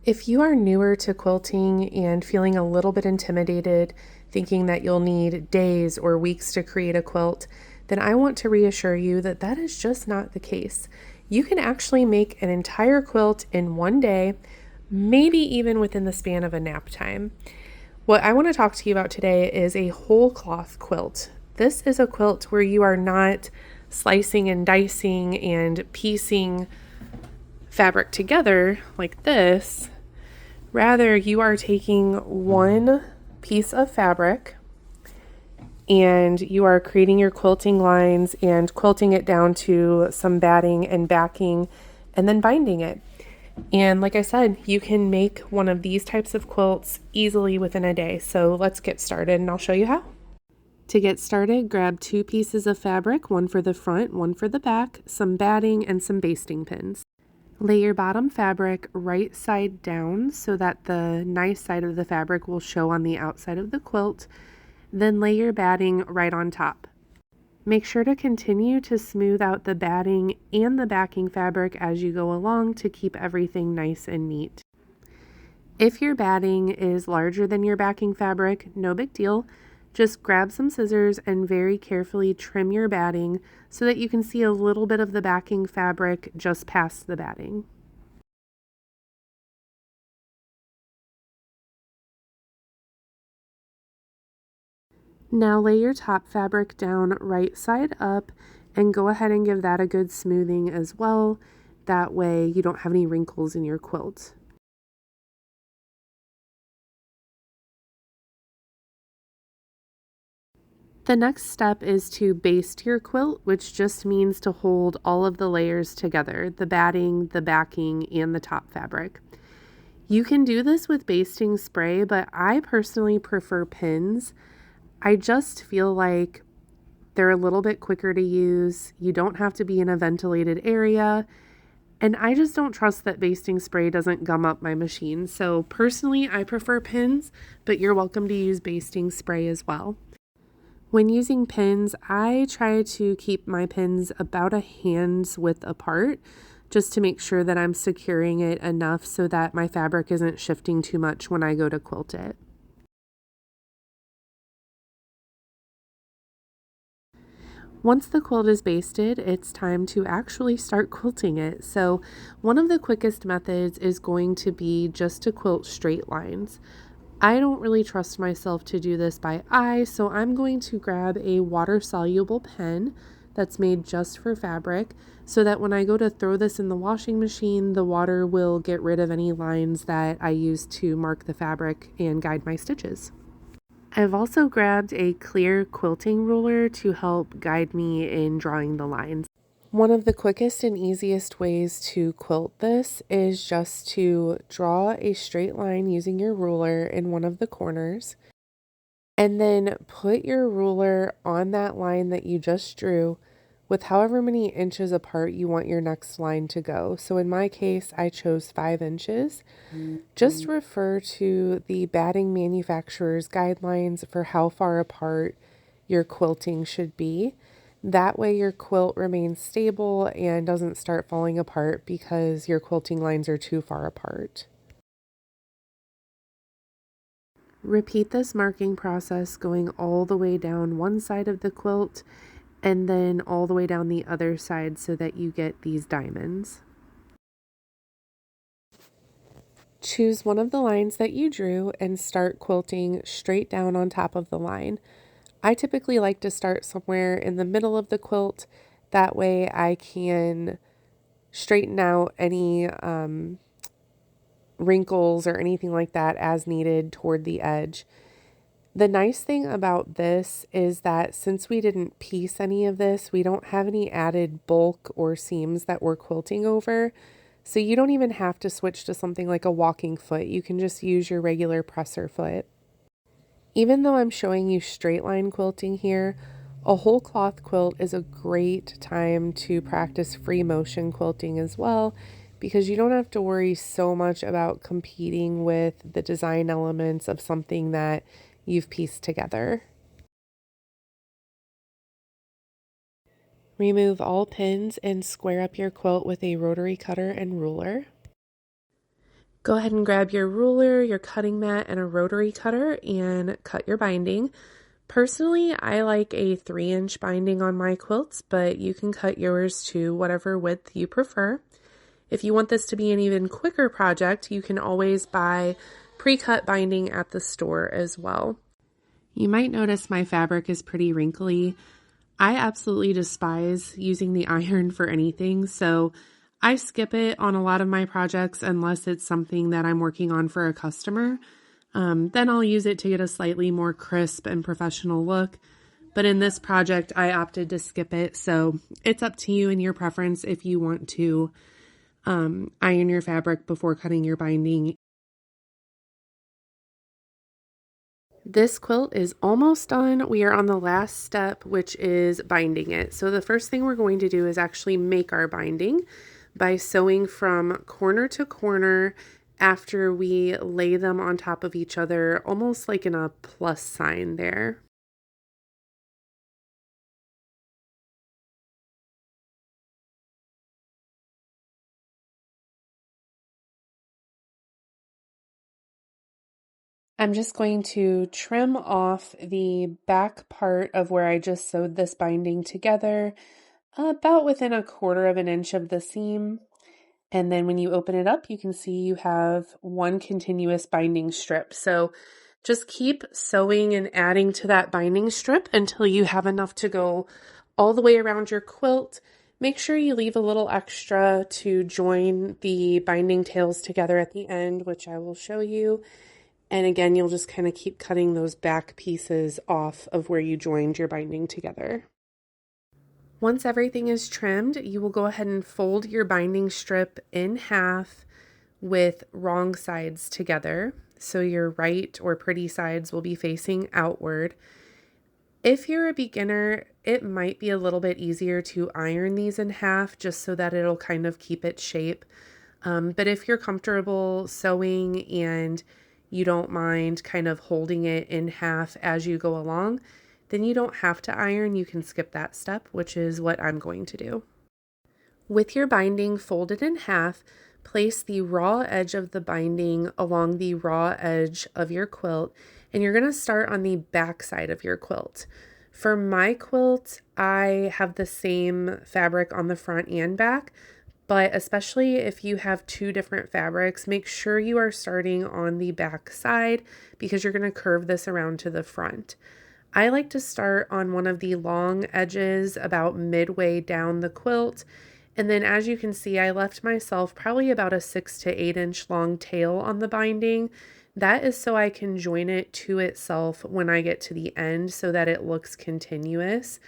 If you are newer to quilting and feeling a little bit intimidated, thinking that you'll need days or weeks to create a quilt, then I want to reassure you that that is just not the case. You can actually make an entire quilt in one day, maybe even within the span of a nap time. What I want to talk to you about today is a whole cloth quilt. This is a quilt where you are not slicing and dicing and piecing fabric together like this. Rather, you are taking one piece of fabric and you are creating your quilting lines and quilting it down to some batting and backing and then binding it. And like I said, you can make one of these types of quilts easily within a day. So let's get started and I'll show you how. To get started, grab 2 pieces of fabric, one for the front, one for the back, some batting, and some basting pins. Lay your bottom fabric right side down so that the nice side of the fabric will show on the outside of the quilt. Then lay your batting right on top. Make sure to continue to smooth out the batting and the backing fabric as you go along to keep everything nice and neat. If your batting is larger than your backing fabric, no big deal. Just grab some scissors and very carefully trim your batting so that you can see a little bit of the backing fabric just past the batting. Now lay your top fabric down right side up and go ahead and give that a good smoothing as well. That way you don't have any wrinkles in your quilt. The next step is to baste your quilt, which just means to hold all of the layers together, the batting, the backing, and the top fabric. You can do this with basting spray, but I personally prefer pins. I just feel like they're a little bit quicker to use. You don't have to be in a ventilated area. And I just don't trust that basting spray doesn't gum up my machine. So personally, I prefer pins, but you're welcome to use basting spray as well. When using pins, I try to keep my pins about a hand's width apart just to make sure that I'm securing it enough so that my fabric isn't shifting too much when I go to quilt it. Once the quilt is basted, it's time to actually start quilting it. So one of the quickest methods is going to be just to quilt straight lines. I don't really trust myself to do this by eye, so I'm going to grab a water-soluble pen that's made just for fabric so that when I go to throw this in the washing machine, the water will get rid of any lines that I use to mark the fabric and guide my stitches. I've also grabbed a clear quilting ruler to help guide me in drawing the lines. One of the quickest and easiest ways to quilt this is just to draw a straight line using your ruler in one of the corners, and then put your ruler on that line that you just drew with however many inches apart you want your next line to go. So in my case, I chose 5 inches. Just refer to the batting manufacturer's guidelines for how far apart your quilting should be. That way your quilt remains stable and doesn't start falling apart because your quilting lines are too far apart. Repeat this marking process going all the way down one side of the quilt and then all the way down the other side so that you get these diamonds. Choose one of the lines that you drew and start quilting straight down on top of the line. I typically like to start somewhere in the middle of the quilt. That way I can straighten out any wrinkles or anything like that as needed toward the edge. The nice thing about this is that since we didn't piece any of this, we don't have any added bulk or seams that we're quilting over. So you don't even have to switch to something like a walking foot. You can just use your regular presser foot. Even though I'm showing you straight line quilting here, a whole cloth quilt is a great time to practice free motion quilting as well, because you don't have to worry so much about competing with the design elements of something that you've pieced together. Remove all pins and square up your quilt with a rotary cutter and ruler. Go ahead and grab your ruler, your cutting mat, and a rotary cutter and cut your binding. Personally, I like a 3-inch binding on my quilts, but you can cut yours to whatever width you prefer. If you want this to be an even quicker project, you can always buy pre-cut binding at the store as well. You might notice my fabric is pretty wrinkly. I absolutely despise using the iron for anything, so I skip it on a lot of my projects unless it's something that I'm working on for a customer. Then I'll use it to get a slightly more crisp and professional look. But in this project, I opted to skip it, so it's up to you and your preference if you want to iron your fabric before cutting your binding. This quilt is almost done. We are on the last step, which is binding it. So the first thing we're going to do is actually make our binding by sewing from corner to corner after we lay them on top of each other, almost like in a plus sign there. I'm just going to trim off the back part of where I just sewed this binding together, about within 1/4 inch of the seam. And then when you open it up, you can see you have one continuous binding strip. So just keep sewing and adding to that binding strip until you have enough to go all the way around your quilt. Make sure you leave a little extra to join the binding tails together at the end, which I will show you. And again, you'll just kind of keep cutting those back pieces off of where you joined your binding together. Once everything is trimmed, you will go ahead and fold your binding strip in half with wrong sides together. So your right or pretty sides will be facing outward. If you're a beginner, it might be a little bit easier to iron these in half just so that it'll kind of keep its shape. But if you're comfortable sewing and you don't mind kind of holding it in half as you go along, then you don't have to iron. You can skip that step, which is what I'm going to do. With your binding folded in half, place the raw edge of the binding along the raw edge of your quilt, and you're going to start on the back side of your quilt. For my quilt, I have the same fabric on the front and back, but especially if you have two different fabrics, make sure you are starting on the back side because you're going to curve this around to the front. I like to start on one of the long edges about midway down the quilt. And then as you can see, I left myself probably about a 6 to 8 inch long tail on the binding. That is so I can join it to itself when I get to the end so that it looks continuous.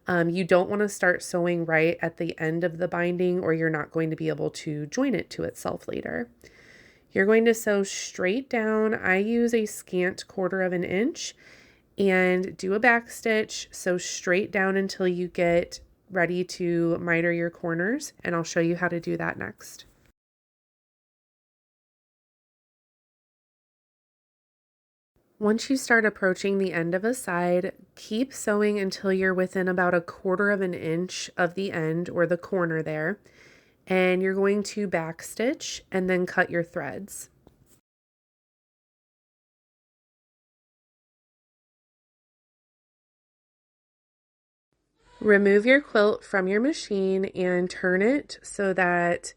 You don't want to start sewing right at the end of the binding or you're not going to be able to join it to itself later. You're going to sew straight down. I use a scant 1/4 inch and do a back stitch. Sew straight down until you get ready to miter your corners, and I'll show you how to do that next. Once you start approaching the end of a side, keep sewing until you're within about 1/4 inch of the end or the corner there. And you're going to back stitch and then cut your threads. Remove your quilt from your machine and turn it so that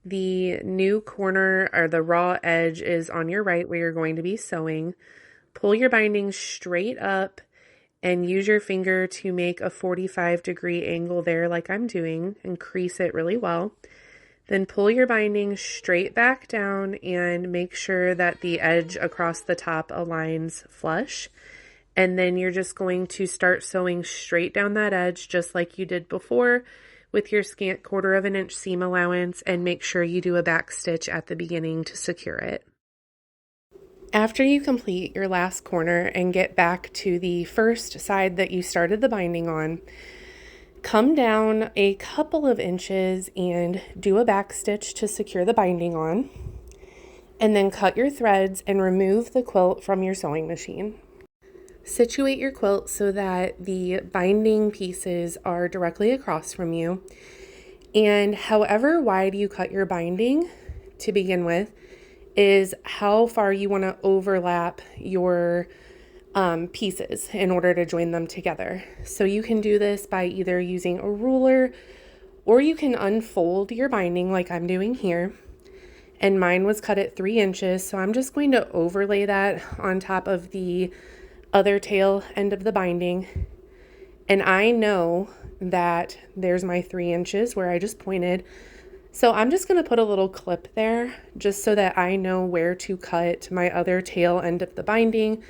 the new corner or the raw edge is on your right where you're going to be sewing. Pull your binding straight up and use your finger to make a 45-degree angle there like I'm doing and crease it really well. Then pull your binding straight back down and make sure that the edge across the top aligns flush. And then you're just going to start sewing straight down that edge just like you did before with your scant 1/4 inch seam allowance, and make sure you do a back stitch at the beginning to secure it. After you complete your last corner and get back to the first side that you started the binding on, come down a couple of inches and do a back stitch to secure the binding on, and then cut your threads and remove the quilt from your sewing machine. Situate your quilt so that the binding pieces are directly across from you, and however wide you cut your binding to begin with, is how far you want to overlap your pieces in order to join them together. So you can do this by either using a ruler, or you can unfold your binding like I'm doing here. And mine was cut at 3 inches, so I'm just going to overlay that on top of the other tail end of the binding. And I know that there's my 3 inches where I just pointed. So I'm just going to put a little clip there just so that I know where to cut my other tail end of the binding.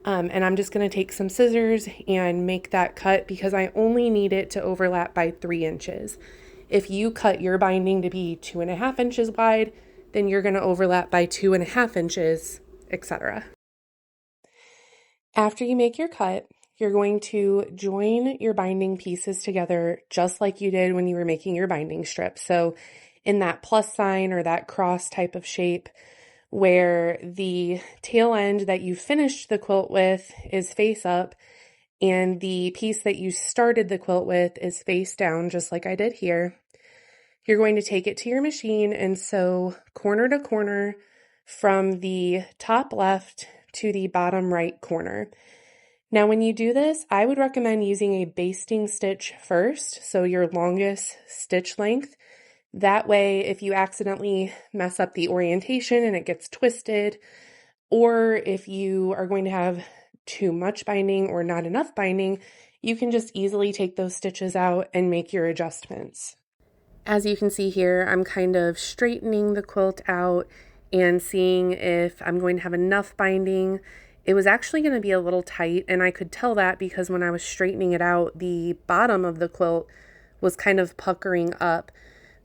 And I'm just going to take some scissors and make that cut because I only need it to overlap by 3 inches. If you cut your binding to be 2.5 inches wide, then you're going to overlap by 2.5 inches, etc. After you make your cut, you're going to join your binding pieces together just like you did when you were making your binding strip. So in that plus sign or that cross type of shape where the tail end that you finished the quilt with is face up and the piece that you started the quilt with is face down, just like I did here. You're going to take it to your machine and sew corner to corner from the top left to the bottom right corner. Now, when you do this, I would recommend using a basting stitch first, so your longest stitch length. That way, if you accidentally mess up the orientation and it gets twisted, or if you are going to have too much binding or not enough binding, you can just easily take those stitches out and make your adjustments. As you can see here, I'm kind of straightening the quilt out and seeing if I'm going to have enough binding. It was actually going to be a little tight, and I could tell that because when I was straightening it out, the bottom of the quilt was kind of puckering up.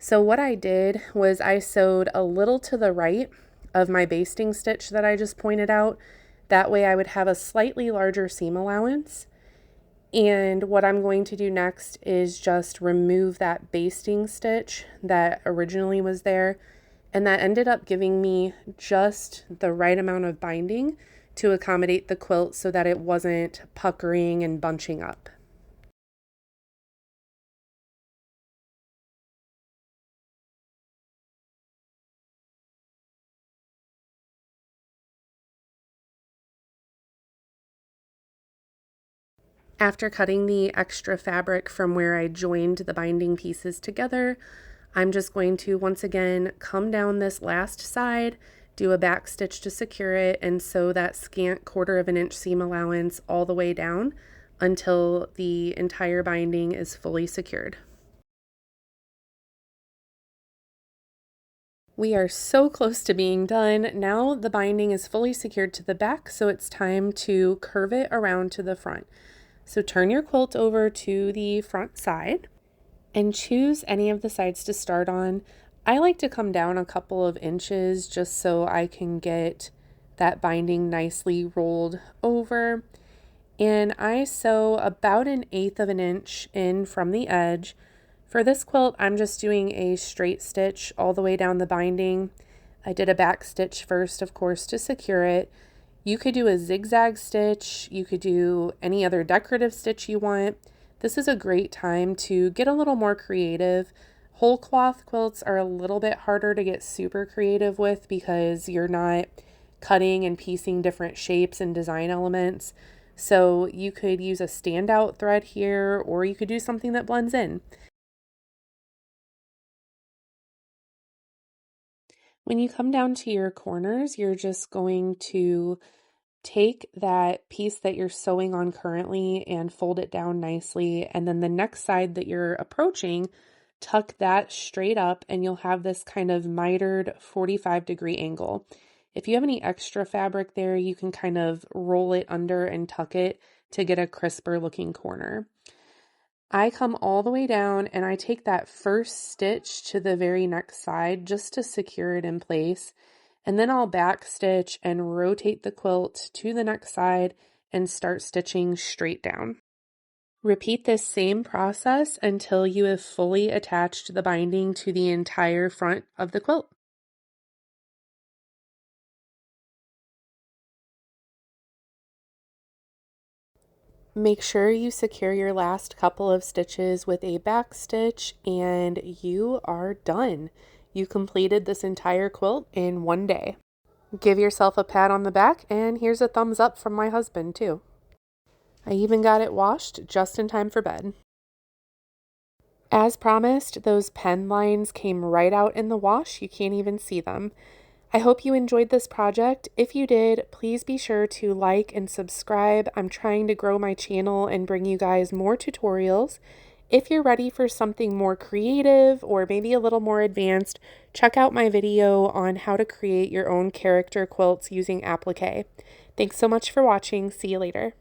So what I did was I sewed a little to the right of my basting stitch that I just pointed out. That way I would have a slightly larger seam allowance. And what I'm going to do next is just remove that basting stitch that originally was there. And that ended up giving me just the right amount of binding to accommodate the quilt so that it wasn't puckering and bunching up. After cutting the extra fabric from where I joined the binding pieces together, I'm just going to once again come down this last side, do a back stitch to secure it, and sew that scant 1/4 inch seam allowance all the way down until the entire binding is fully secured. We are so close to being done. Now the binding is fully secured to the back, so it's time to curve it around to the front. So turn your quilt over to the front side and choose any of the sides to start on. I like to come down a couple of inches just so I can get that binding nicely rolled over. And I sew about 1/8 inch in from the edge. For this quilt, I'm just doing a straight stitch all the way down the binding. I did a back stitch first, of course, to secure it. You could do a zigzag stitch. You could do any other decorative stitch you want. This is a great time to get a little more creative. Whole cloth quilts are a little bit harder to get super creative with because you're not cutting and piecing different shapes and design elements. So you could use a standout thread here, or you could do something that blends in. When you come down to your corners, you're just going to take that piece that you're sewing on currently and fold it down nicely. And then the next side that you're approaching, tuck that straight up and you'll have this kind of mitered 45-degree angle. If you have any extra fabric there, you can kind of roll it under and tuck it to get a crisper looking corner. I come all the way down and I take that first stitch to the very next side just to secure it in place. And then I'll back stitch and rotate the quilt to the next side and start stitching straight down. Repeat this same process until you have fully attached the binding to the entire front of the quilt. Make sure you secure your last couple of stitches with a back stitch and you are done. You completed this entire quilt in one day. Give yourself a pat on the back, and here's a thumbs up from my husband, too. I even got it washed just in time for bed. As promised, those pen lines came right out in the wash. You can't even see them. I hope you enjoyed this project. If you did, please be sure to like and subscribe. I'm trying to grow my channel and bring you guys more tutorials. If you're ready for something more creative or maybe a little more advanced, check out my video on how to create your own character quilts using applique. Thanks so much for watching. See you later.